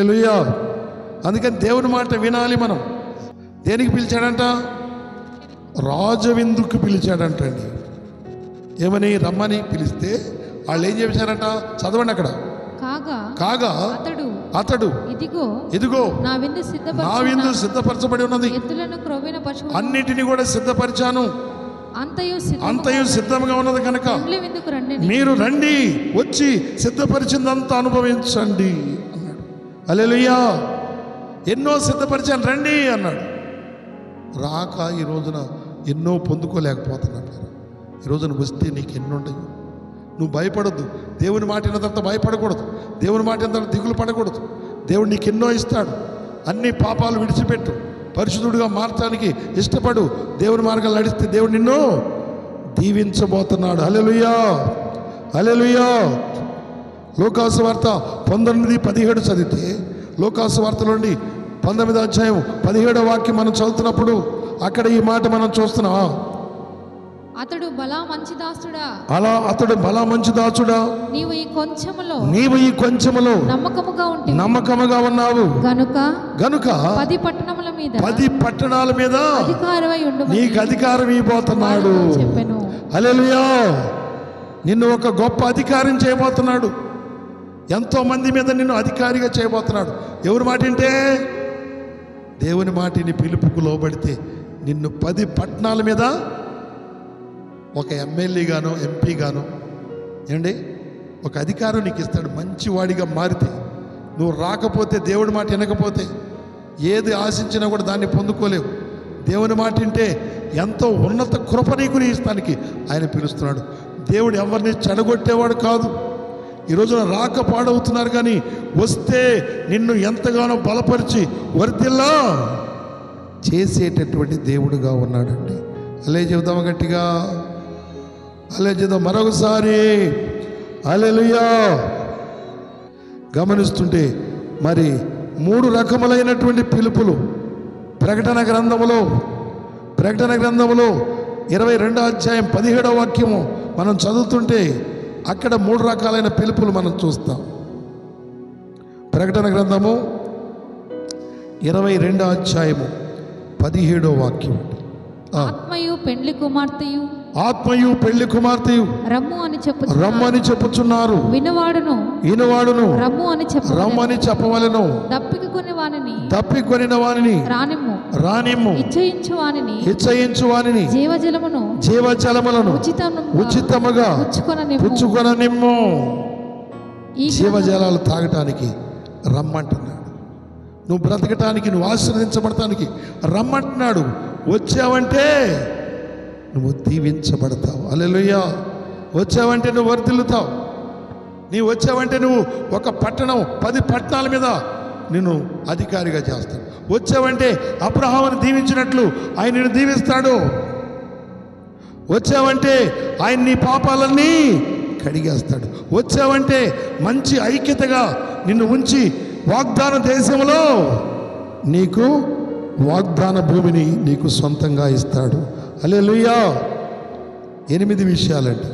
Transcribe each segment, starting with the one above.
హల్లెలూయా. అందుకని దేవుని మాట వినాలి మనం. దేనికి పిలిచాడంట? రాజవిందుకు పిలిచాడంటండి. ఏమని? రమ్మని పిలిస్తే వాళ్ళు ఏం చేశారంట? చదవండి అక్కడ. కాగా అతడు ఇదిగో నా విందు సిద్ధపరచబడి ఉన్నది, అన్నిటిని కూడా సిద్ధపరిచాను, అంతయు సిద్ధంగా ఉన్నది కనుక మీరు రండి, వచ్చి సిద్ధపరిచిందంతా అనుభవించండి అన్నాడు. హల్లెలూయా. ఎన్నో సిద్ధపరిచాను, రండి అన్నాడు. రాక ఈ రోజున ఎన్నో పొందుకోలేకపోతున్నాడు. ఈ రోజున వస్తే నీకు ఎన్నో ఉంటాయి. నువ్వు భయపడొద్దు. దేవుని మాట విన్న తర్వాత భయపడకూడదు. దేవుని మాట విన్న తర్వాత దిగులు పడకూడదు. దేవుడు నీకు ఎన్నో ఇస్తాడు. అన్ని పాపాలు విడిచిపెట్టు, పరిశుద్ధుడిగా మార్చడానికి ఇష్టపడు. దేవుని మార్గాలు నడిస్తే దేవుడు నిన్ను దీవించబోతున్నాడు. హల్లెలూయా, హల్లెలూయా. లోకాసు వార్త 19:17 చదివితే, లోకాసు వార్తలోండి 19వ అధ్యాయం 17వ వాక్యం మనం చదువుతున్నప్పుడు అక్కడ ఈ మాట మనం చూస్తున్నాం. అతడు బలా మంచి దాసుడా, అతడు బలా మంచి దాసుడా, నీవు ఈ కొంచెములో నమ్మకముగా ఉన్నావు గనుక 10 పట్టణాల మీద నీకు అధికారం ఇవ్వబోతున్నాడు. హల్లెలూయా. నిన్ను ఒక గొప్ప అధికారం చేయబోతున్నాడు. ఎంతో మంది మీద నిన్ను అధికారిగా చేయబోతున్నాడు. ఎవరి మాట వింటే? దేవుని మాటిని పిలుపుకు లోబడితే నిన్ను 10 పట్టణాల మీద ఒక ఎమ్మెల్యే గాను, ఎంపీ గాను, ఏమండి, ఒక అధికారం నీకు ఇస్తాడు. మంచివాడిగా మారితే, నువ్వు రాకపోతే, దేవుడి మాట వినకపోతే ఏది ఆశించినా కూడా దాన్ని పొందుకోలేవు. దేవుని మాట వింటే ఎంతో ఉన్నత కృప నీకు ఇస్తానికి ఆయన పిలుస్తున్నాడు. దేవుడు ఎవరిని చెడగొట్టేవాడు కాదు. ఈ రోజున రాక పాడవుతున్నారు, కానీ వస్తే నిన్ను ఎంతగానో బలపరిచి వర్ధిల్లా చేసేటటువంటి దేవుడుగా ఉన్నాడండి. అలే చెబుదామా గట్టిగా? అలే చేద్దాం మరొకసారి. హల్లెలూయా. గమనిస్తుంటే మరి 3 రకములైనటువంటి పిలుపులు ప్రకటన గ్రంథములో 22వ అధ్యాయం 17వ వాక్యము మనం చదువుతుంటే అక్కడ 3 రకాలైన పిలుపులు మనం చూస్తాం. ప్రకటన గ్రంథము 22వ అధ్యాయము 17వ వాక్యం. ఆత్మయు పెండ్లి కుమార్తెయు రమ్ము అని చెప్పుచున్నారు. వినువాడును రమ్ము అని చెప్పవలెను. దప్పికొనిన వానిని రానిమ్ము. ఇచ్చయించు వానిని జీవజలములను ఉచితముగా పుచ్చుకొననిమ్ము. జీవజలాలు తాగటానికి రమ్మంటున్నాడు. నువ్వు బ్రతకటానికి, నువ్వు ఆశీర్వదించబడటానికి రమ్మంటున్నాడు. వచ్చావంటే నువ్వు దీవించబడతావు. హల్లెలూయా. వచ్చావంటే నువ్వు వర్ధిల్లుతావు. నీవు వచ్చావంటే నువ్వు ఒక పట్టణం 10 పట్టణాల మీద నిన్ను అధికారిగా చేస్తాడు. వచ్చావంటే అబ్రహామును దీవించినట్లు ఆయన నిన్ను దీవిస్తాడు. వచ్చావంటే ఆయన నీ పాపాలన్నీ కడిగేస్తాడు. వచ్చావంటే మంచి ఐక్యతగా నిన్ను ఉంచి వాగ్దాన దేశంలో నీకు వాగ్దాన భూమిని నీకు సొంతంగా ఇస్తాడు. హల్లెలూయా. 8 విషయాలండి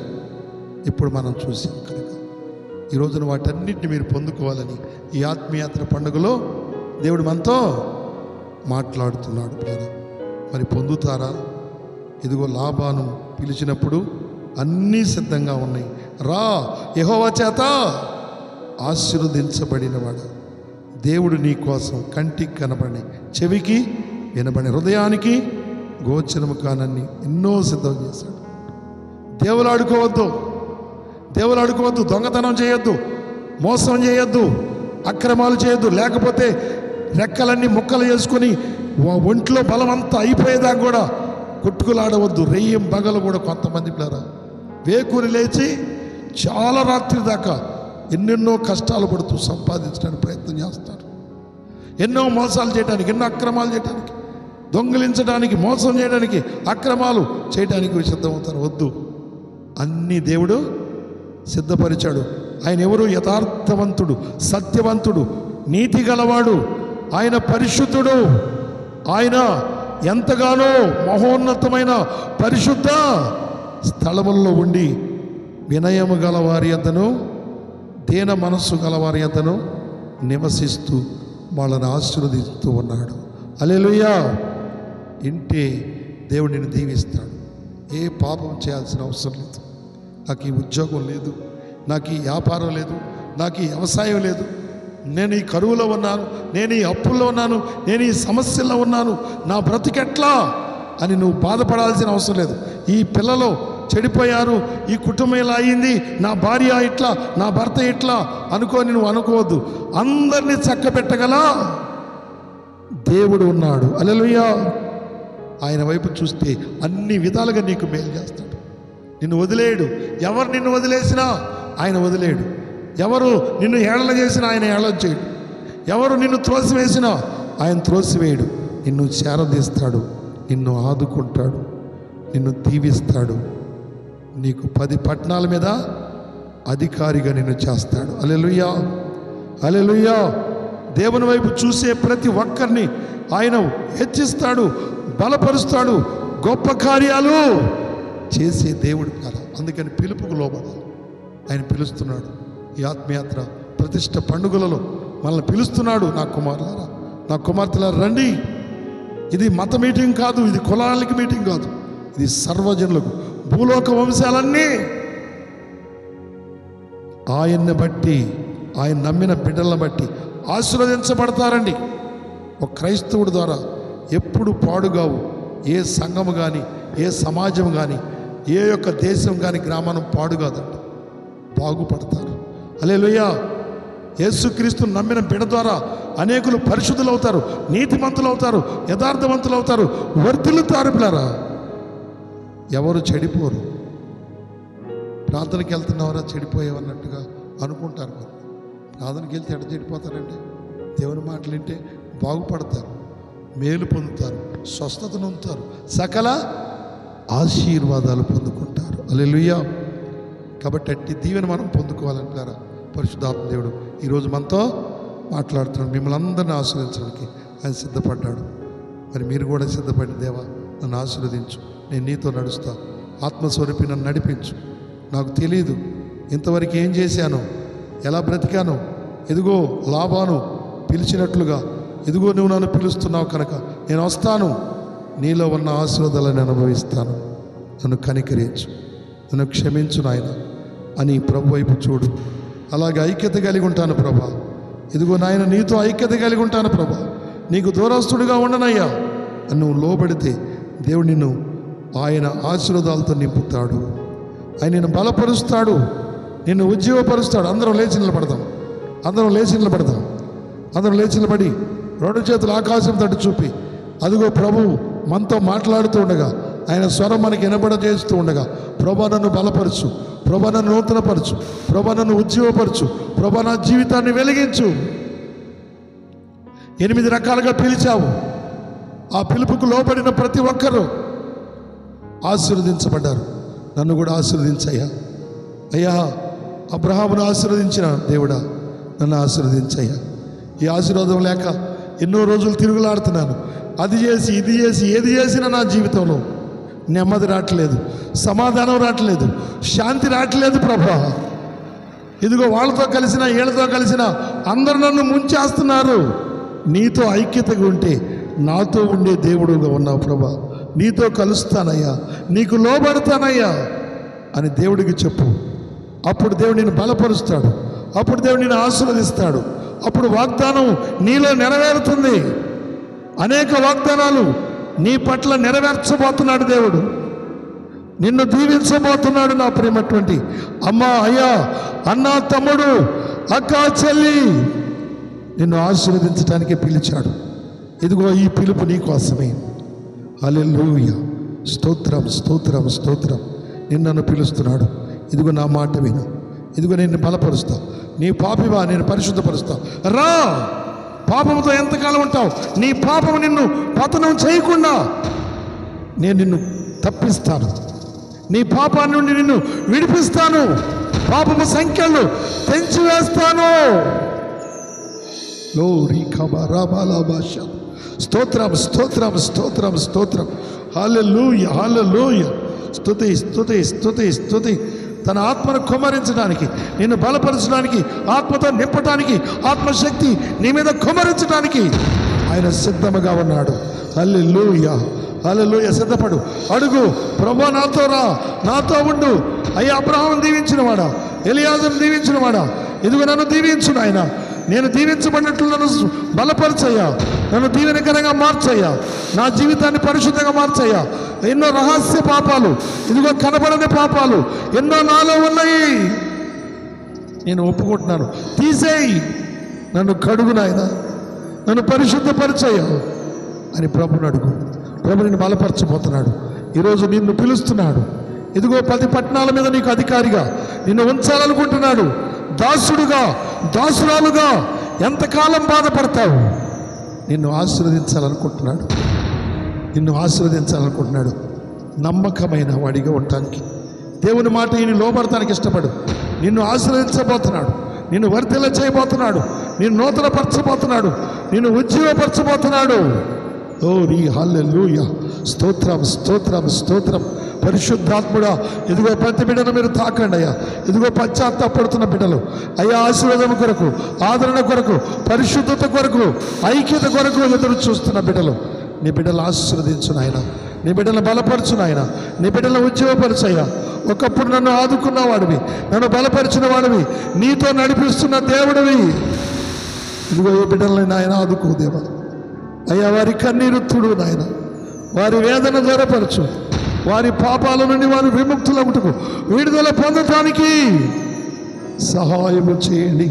ఇప్పుడు మనం చూసాం కనుక ఈ రోజున వాటన్నిటిని మీరు పొందుకోవాలని ఈ ఆత్మీయాత్ర పండుగలో దేవుడు మనతో మాట్లాడుతున్నాడు. మరి పొందుతారా? ఇదిగో లాబాను పిలిచినప్పుడు అన్నీ సిద్ధంగా ఉన్నాయి. రా, యెహోవా చేత ఆశీర్వదించబడినవాడు. దేవుడు నీ కోసం కంటికి కనబడి, చెవికి వినబడి, హృదయానికి గోచరము కానన్ని ఎన్నో సిద్ధం చేశాడు. దేవులు ఆడుకోవద్దు, దొంగతనం చేయొద్దు, మోసం చేయొద్దు, అక్రమాలు చేయొద్దు. లేకపోతే రెక్కలన్నీ ముక్కలు చేసుకొని ఒంట్లో బలం అంతా అయిపోయేదాకా కూడా కొట్టుకులాడవద్దు. రెయ్యం బగలు కూడా కొంతమంది పిల్లరా వేకూరి లేచి చాలా రాత్రి దాకా ఎన్నెన్నో కష్టాలు పడుతూ సంపాదించడానికి ప్రయత్నం చేస్తారు. ఎన్నో మోసాలు చేయడానికి, ఎన్నో అక్రమాలు చేయడానికి, దొంగిలించడానికి, మోసం చేయడానికి, అక్రమాలు చేయడానికి సిద్ధమవుతారు. వద్దు. అన్నీ దేవుడు సిద్ధపరిచాడు. ఆయన ఎవరు? యథార్థవంతుడు, సత్యవంతుడు, నీతి గలవాడు, ఆయన పరిశుద్ధుడు. ఆయన ఎంతగానో మహోన్నతమైన పరిశుద్ధ స్థలముల్లో ఉండి వినయము గలవారి అతను, దీన మనస్సు గలవారి అతను నివసిస్తూ వాళ్ళని ఆశీర్వదిస్తూ ఉన్నాడు. హల్లెలూయా. ఇంటే దేవుడు నిన్ను దీవిస్తాడు. ఏ పాపం చేయాల్సిన అవసరం లేదు. నాకు ఈ ఉద్యోగం లేదు, నాకు ఈ వ్యాపారం లేదు, నాకు ఈ వ్యవసాయం లేదు, నేను ఈ కరువులో ఉన్నాను, నేను ఈ అప్పుల్లో ఉన్నాను, నేను ఈ సమస్యల్లో ఉన్నాను, నా బ్రతికెట్లా అని నువ్వు బాధపడాల్సిన అవసరం లేదు. ఈ పిల్లలు చెడిపోయారు, ఈ కుటుంబం ఇలా అయ్యింది, నా భార్య ఇట్లా, నా భర్త ఇట్లా అనుకోని నువ్వు అనుకోవద్దు. అందరినీ చక్కబెట్టగల దేవుడు ఉన్నాడు. హల్లెలూయా. ఆయన వైపు చూస్తే అన్ని విధాలుగా నీకు మేలు చేస్తాడు. నిన్ను వదిలేయడు. ఎవరు నిన్ను వదిలేసినా ఆయన వదిలేయడు. ఎవరు నిన్ను హేళన చేసినా ఆయన హేళన చేయడు. ఎవరు నిన్ను త్రోసివేసినా ఆయన త్రోసివేయడు. నిన్ను చేరదీస్తాడు, నిన్ను ఆదుకుంటాడు, నిన్ను దీవిస్తాడు. నీకు 10 పట్టణాల మీద అధికారిగా నిన్ను చేస్తాడు. హల్లెలూయా. హల్లెలూయా. దేవుని వైపు చూసే ప్రతి ఒక్కరిని ఆయన హెచ్చిస్తాడు, బలపరుస్తాడు, గొప్ప కార్యాలు చేసే దేవుడు కాదు. అందుకని పిలుపుకు లోబడాలి. ఆయన పిలుస్తున్నాడు. ఈ ఆత్మయాత్ర ప్రతిష్ట పండుగలలో మనల్ని పిలుస్తున్నాడు. నా కుమారులారా, నా కుమార్తెలారా రండి. ఇది మత మీటింగ్ కాదు, ఇది కులాలకి మీటింగ్ కాదు, ఇది సర్వజనులకు, భూలోక వంశాలన్నీ ఆయన్ని బట్టి, ఆయన నమ్మిన బిడ్డలను బట్టి ఆశీర్వదించబడతారండి. ఒక క్రైస్తవుడి ద్వారా ఎప్పుడు పాడుగావు ఏ సంఘము కానీ, ఏ సమాజం కానీ, ఏ యొక్క దేశం కానీ, గ్రామం పాడుగాదండి, బాగుపడతారు. హల్లెలూయా. యేసుక్రీస్తును నమ్మిన బిడ్డ ద్వారా అనేకులు పరిశుద్ధులు అవుతారు, నీతిమంతులు అవుతారు, యథార్థవంతులు అవుతారు, వర్ధిల్లుతారు. పిల్లరా, ఎవరు చెడిపోరు. ప్రార్థనకి వెళ్తున్నావరా చెడిపోయేవన్నట్టుగా అనుకుంటారు. మరి ప్రార్థనకి వెళ్తే ఎక్కడ చెడిపోతారండి? దేవుని మాటలు వింటే బాగుపడతారు, మేలు పొందుతారు, స్వస్థతను పొందుతారు, సకల ఆశీర్వాదాలు పొందుకుంటారు. హల్లెలూయా. కాబట్టి అట్టి దీవెన మనం పొందుకోవాలంటారా? పరిశుద్ధాత్మ దేవుడు ఈరోజు మనతో మాట్లాడుతున్నాడు. మిమ్మల్ని అందరిని ఆశీర్వదించడానికి ఆయన సిద్ధపడ్డాడు. మరి మీరు కూడా సిద్ధపడి, దేవా నన్ను ఆశీర్వదించు, నేను నీతో నడుస్తా, ఆత్మస్వరూపి నన్ను నడిపించు, నాకు తెలియదు ఇంతవరకు ఏం చేశాను, ఎలా బ్రతికాను, ఎదుగో లాభాను పిలిచినట్లుగా ఎదుగో నువ్వు నన్ను పిలుస్తున్నావు కనుక నేను వస్తాను, నీలో ఉన్న ఆశీర్వాదాలను అనుభవిస్తాను, నన్ను కనికరించు, నన్ను క్షమించు నాయన అని ప్రభు వైపు చూడు. అలాగే ఐక్యత కలిగి ఉంటాను ప్రభా. ఇదిగో నాయన నీతో ఐక్యత కలిగి ఉంటాను ప్రభా, నీకు దూరస్తుడిగా ఉండనయ్యా అని నువ్వు లోబడితే దేవుడు నిన్ను ఆయన ఆశీర్వాదాలతో నింపుతాడు. ఆయన నిన్ను బలపరుస్తాడు, నిన్ను ఉజ్జీవపరుస్తాడు. అందరం లేచి నిలబడదాం, అందరం లేచి నిలబడదాం, అందరం లేచి నిలబడి 2 చేతులు ఆకాశం తట్టు చూపి, అదిగో ప్రభు మనతో మాట్లాడుతూ ఉండగా, ఆయన స్వరం మనకి వినబడజేస్తూ ఉండగా, ప్రభా నన్ను బలపరచు, ప్రభా నన్ను నూతనపరచు, ప్రభా నన్ను ఉజ్జీవపరచు, ప్రభా నా జీవితాన్ని వెలిగించు. 8 రకాలుగా పిలిచావు. ఆ పిలుపుకు లోబడిన ప్రతి ఒక్కరూ ఆశీర్వదించబడ్డారు. నన్ను కూడా ఆశీర్వదించయ్యా. అయ్యా, అబ్రహామును ఆశీర్వదించిన దేవుడా నన్ను ఆశీర్వదించయ్యా. ఈ ఆశీర్వాదం లేక ఎన్నో రోజులు తిరుగులాడుతున్నాను. అది చేసి ఇది చేసి ఏది చేసినా నా జీవితంలో నెమ్మది రావట్లేదు, సమాధానం రావట్లేదు, శాంతి రావట్లేదు ప్రభా. ఇదిగో వాళ్ళతో కలిసిన వీళ్ళతో కలిసిన అందరూ నన్ను ముంచేస్తున్నారు. నీతో ఐక్యతగా ఉంటే నాతో ఉండే దేవుడుగా ఉన్నావు ప్రభా. నీతో కలుస్తానయ్యా, నీకు లోబడతానయ్యా అని దేవుడికి చెప్పు. అప్పుడు దేవుడు నిన్ను బలపరుస్తాడు, అప్పుడు దేవుడు నిన్ను ఆశీర్వదిస్తాడు, అప్పుడు వాగ్దానం నీలో నెరవేరుతుంది. అనేక వాగ్దానాలు నీ పట్ల నెరవేర్చబోతున్నాడు దేవుడు. నిన్ను దీవించబోతున్నాడు. నా ప్రేమటువంటి అమ్మా, అయ్యా, అన్నా, తమ్ముడు, అక్క, చెల్లి, నిన్ను ఆశీర్వదించడానికి పిలిచాడు. ఇదిగో ఈ పిలుపు నీ కోసమే. హల్లెలూయా. స్తోత్రం, స్తోత్రం, స్తోత్రం. నిన్ను పిలుస్తున్నాడు. ఇదిగో నా మాట విను, ఇదిగో నిన్ను బలపరుస్తా. నీ పాపివా, నేను పరిశుద్ధపరుస్తా. రా, పాపంతో ఎంతకాలం ఉంటావు? నీ పాపం నిన్ను పతనం చేయకుండా నేను నిన్ను తప్పిస్తాను. నీ పాపాన్ని నుండి నిన్ను విడిపిస్తాను. పాపము సంఖ్యలు తెంచివేస్తాను. స్తోత్రం, స్తోత్రం, స్తోత్రం, స్తోత్రం. హల్లెలూయా, హల్లెలూయా. స్తుతి, స్తుతి, స్తుతి, స్తుతి. తన ఆత్మను కుమ్మరించడానికి, నిన్ను బలపరచడానికి, ఆత్మతో నింపడానికి, ఆత్మశక్తి నీ మీద కుమ్మరించడానికి ఆయన సిద్ధముగా ఉన్నాడు. హల్లెలూయా, హల్లెలూయా. సిద్ధపడు, అడుగు, ప్రభువా నాతో రా, నాతో ఉండు. అయ్యా అబ్రహామును దీవించిన వాడా, ఎలియాజరును దీవించిన వాడా, ఇదిగో నన్ను దీవించు నాయన. నేను దీవించబడినట్లు నన్ను బలపరచయ్యా, నన్ను దీవెనకరంగా మార్చయ్యా, నా జీవితాన్ని పరిశుద్ధంగా మార్చయ్యా. ఎన్నో రహస్య పాపాలు, ఇదిగో కనబడని పాపాలు ఎన్నో నాలో ఉన్నాయి, నేను ఒప్పుకుంటున్నాను. తీసేయి, నన్ను కడుగు నాయన, నన్ను పరిశుద్ధపరిచయ్యా అని ప్రభుని అడుగు. ప్రభు నిన్ను బలపరచబోతున్నాడు. ఈరోజు నిన్ను పిలుస్తున్నాడు. ఇదిగో 10 పట్టణాల మీద నీకు అధికారిగా నిన్ను ఉంచాలనుకుంటున్నాడు. దాసుడుగా, దాసురాలుగా ఎంతకాలం బాధపడతావు? నిన్ను ఆశీర్వదించాలనుకుంటున్నాడు, నిన్ను ఆశీర్వదించాలనుకుంటున్నాడు. నమ్మకమైన వాడిగా ఉండటానికి, దేవుని మాట ఈయన లోబడటానికి ఇష్టపడు. నిన్ను ఆశీర్వదించబోతున్నాడు, నిన్ను వర్ధిల్ల చేయబోతున్నాడు, నిన్ను నూతనపరచబోతున్నాడు, నిన్ను ఉజ్జీవపరచబోతున్నాడు. ఓ రీ హల్లెలూయా, స్తోత్రం, స్తోత్రం, స్తోత్రం. పరిశుద్ధాత్ముడా, ఇదిగో ప్రతి బిడ్డను మీరు తాకండి అయ్యా. ఇదిగో పశ్చాత్తాపడుతున్న బిడ్డలు అయ్యా, ఆశీర్వాదం కొరకు, ఆదరణ కొరకు, పరిశుద్ధత కొరకు, ఐక్యత కొరకు ఎదురు చూస్తున్న బిడ్డలు, నీ బిడ్డలు ఆశీర్వదించు నాయన, నీ బిడ్డలను బలపరచు నాయన, నీ బిడ్డలను ఉజ్జీవపరచయ్యా. ఒకప్పుడు నన్ను ఆదుకున్న వాడివి, నన్ను బలపరిచిన వాడివి, నీతో నడిపిస్తున్న దేవుడివి. ఇదిగో ఏ బిడ్డలని నాయన ఆదుకో దేవా. అయ్యా వారి కన్నీరు తుడు నాయన, వారి వేదన దూరపరచు, వారి పాపాల నుండి వారి విముక్తులగుటకు, విడుదల పొందటానికి సహాయము చేయండి,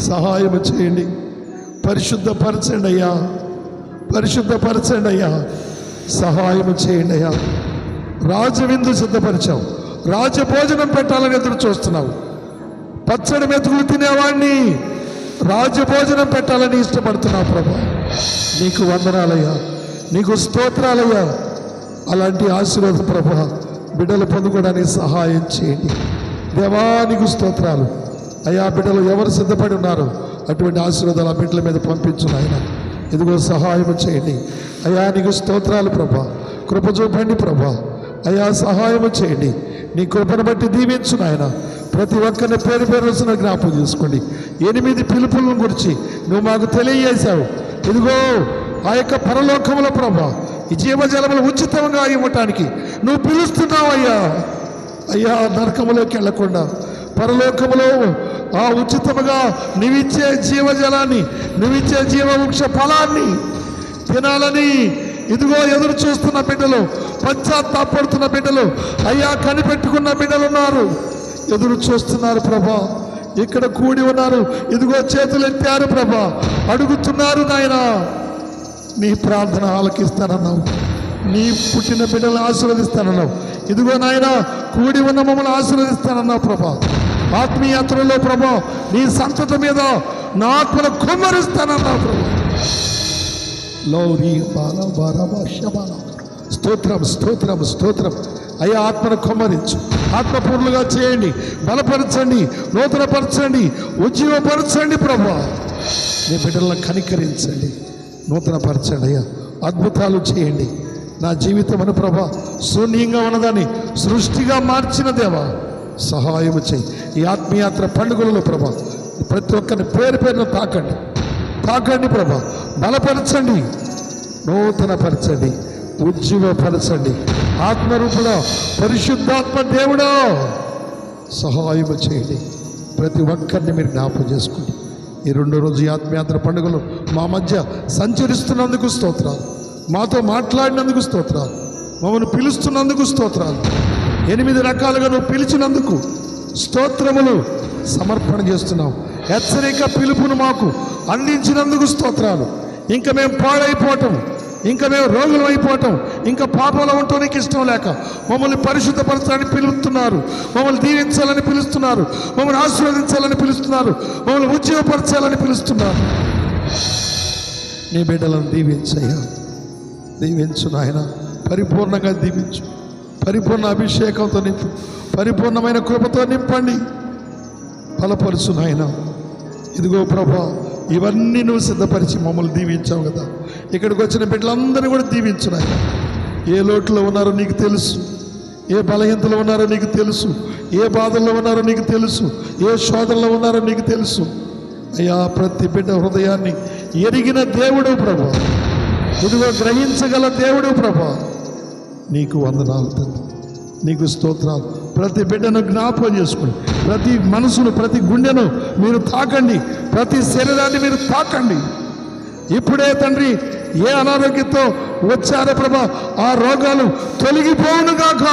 సహాయము చేయండి. పరిశుద్ధపరచండి అయ్యా, పరిశుద్ధపరచండి అయ్యా, సహాయము చేయండి అయ్యా. రాజవిందు సిద్ధపరిచావు, రాజభోజనం పెట్టాలని ఎదురు చూస్తున్నావు. పచ్చడి మెతుకులు తినేవాడిని రాజభోజనం పెట్టాలని ఇష్టపడుతున్నావు ప్రభా. నీకు వందనాలయ్యా, నీకు స్తోత్రాలయ్యా. అలాంటి ఆశీర్వాదం ప్రభా బిడ్డలు పొందుకోవడానికి సహాయం చేయండి. దేవానికి స్తోత్రాలు అయ్యా. బిడ్డలు ఎవరు సిద్ధపడి ఉన్నారో అటువంటి ఆశీర్వాదాలు ఆ బిడ్డల మీద పంపించు నాయన. ఇదిగో సహాయం చేయండి అయ్యా. నీకు స్తోత్రాలు ప్రభా. కృప చూపండి ప్రభా అయ్యా, సహాయము చేయండి. నీ కృపను బట్టి దీవించు నాయన. ప్రతి ఒక్కరిని పేరు పేరు వచ్చిన జ్ఞాపకం చేసుకోండి. 8 పిలుపులను గురించి నువ్వు మాకు తెలియజేశావు. ఇదిగో ఆ యొక్క పరలోకముల ప్రభా ఈ జీవజలములు ఉచితంగా ఇవ్వటానికి నువ్వు పిలుస్తున్నావు అయ్యా. అయ్యా నరకములోకి వెళ్లకుండా పరలోకములో ఆ ఉచితముగా నువ్విచ్చే జీవజలాన్ని, నువ్విచ్చే జీవవృక్ష ఫలాన్ని తినాలని ఇదిగో ఎదురు చూస్తున్న బిడ్డలు, పశ్చాత్తాపడుతున్న బిడ్డలు అయ్యా, కనిపెట్టుకున్న బిడ్డలు ఉన్నారు, ఎదురు చూస్తున్నారు ప్రభా. ఇక్కడ కూడి ఉన్నారు, ఇదిగో చేతులు ఎత్తారు ప్రభా, అడుగుతున్నారు నాయన. నీ ప్రార్థన ఆలకిస్తానన్నావు, నీ పుట్టిన బిడ్డలను ఆశీర్వదిస్తానన్నావు. ఇదిగో నాయన కూడి ఉన్న మమ్మల్ని ఆశీర్వదిస్తానన్నావు ప్రభా. ఆత్మీయాత్రలో ప్రభా నీ సంతతి మీద నా ఆత్మను కుమ్మరిస్తానన్నావు ప్రభా. స్తోత్రం, స్తోత్రం, స్తోత్రం అయ్యా. ఆత్మను కుమ్మరించు, ఆత్మపూర్ణులుగా చేయండి, బలపరచండి, నూతనపరచండి, ఉజ్జీవపరచండి ప్రభా. నీ బిడ్డలను కనికరించండి, నూతనపరచండి అయ్యా. అద్భుతాలు చేయండి. నా జీవితమును ప్రభా శూన్యంగా ఉన్నదాన్ని సృష్టిగా మార్చిన దేవా సహాయము చేయి. ఈ ఆత్మీయాత్ర పండుగలలో ప్రభా ప్రతి ఒక్కరిని పేరు పేరును తాకండి, తాకండి ప్రభా. బలపరచండి, నూతనపరచండి, ఉజ్జీవపరచండి. ఆత్మరూపుడా, పరిశుద్ధాత్మ దేవుడా సహాయము చేయండి. ప్రతి ఒక్కరిని మీరు జ్ఞాపకం చేసుకోండి. ఈ 2 రోజు ఆత్మయాత్ర పండుగలు మా మధ్య సంచరిస్తున్నందుకు స్తోత్రాలు, మాతో మాట్లాడినందుకు స్తోత్రాలు, మమ్మల్ని పిలుస్తున్నందుకు స్తోత్రాలు, 8 రకాలుగా నువ్వు పిలిచినందుకు స్తోత్రములు సమర్పణ చేస్తున్నావు. హెచ్చరిక పిలుపును మాకు అందించినందుకు స్తోత్రాలు. ఇంకా మేము పాడైపోవటం, ఇంకా మేము రోగులం అయిపోవటం, ఇంకా పాపంలో ఉండటం నీకు ఇష్టం లేక మమ్మల్ని పరిశుద్ధపరచాలని పిలుస్తున్నారు, మమ్మల్ని దీవించాలని పిలుస్తున్నారు, మమ్మల్ని ఆశీర్వదించాలని పిలుస్తున్నారు, మమ్మల్ని ఉజ్జీవపరచాలని పిలుస్తున్నారు. నీ బిడ్డలను దీవించయ్యా, దీవించు నాయన. పరిపూర్ణంగా దీవించు, పరిపూర్ణ అభిషేకంతో నింపు, పరిపూర్ణమైన కృపతో నింపండి, బలపరుచు నాయన. ఇదిగో ప్రభా ఇవన్నీ నువ్వు సిద్ధపరిచి మమ్మల్ని దీవించావు కదా. ఇక్కడికి వచ్చిన బిడ్డలందరినీ కూడా దీవించు నాయన. ఏ లోటులో ఉన్నారో నీకు తెలుసు, ఏ బలహీనతలో ఉన్నారో నీకు తెలుసు, ఏ బాధల్లో ఉన్నారో నీకు తెలుసు, ఏ శోధనలో ఉన్నారో నీకు తెలుసు. అయ్యా, ప్రతి బిడ్డ హృదయాన్ని ఎరిగిన దేవుడు ప్రభా, ఇదిగో గ్రహించగల దేవుడు ప్రభా, నీకు వందనాలు తండ్రి, నీకు స్తోత్రాలు. ప్రతి బిడ్డను జ్ఞాపకం చేసుకోండి, ప్రతి మనసును, ప్రతి గుండెను మీరు తాకండి, ప్రతి శరీరాన్ని మీరు తాకండి. ఇప్పుడే తండ్రి ఏ అనారోగ్యంతో వచ్చారో ప్రభా, ఆ రోగాలు తొలగిపోవును గాక,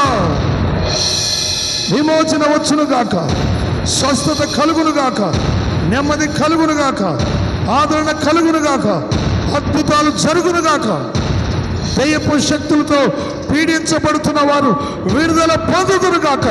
విమోచన వచ్చును గాక, స్వస్థత కలుగును గాక, నెమ్మది కలుగును గాక, ఆదరణ కలుగును గాక, అద్భుతాలు జరుగును గాక. దయ్యపు శక్తులతో పీడించబడుతున్న వారు విడుదల పొందుదురు గాక.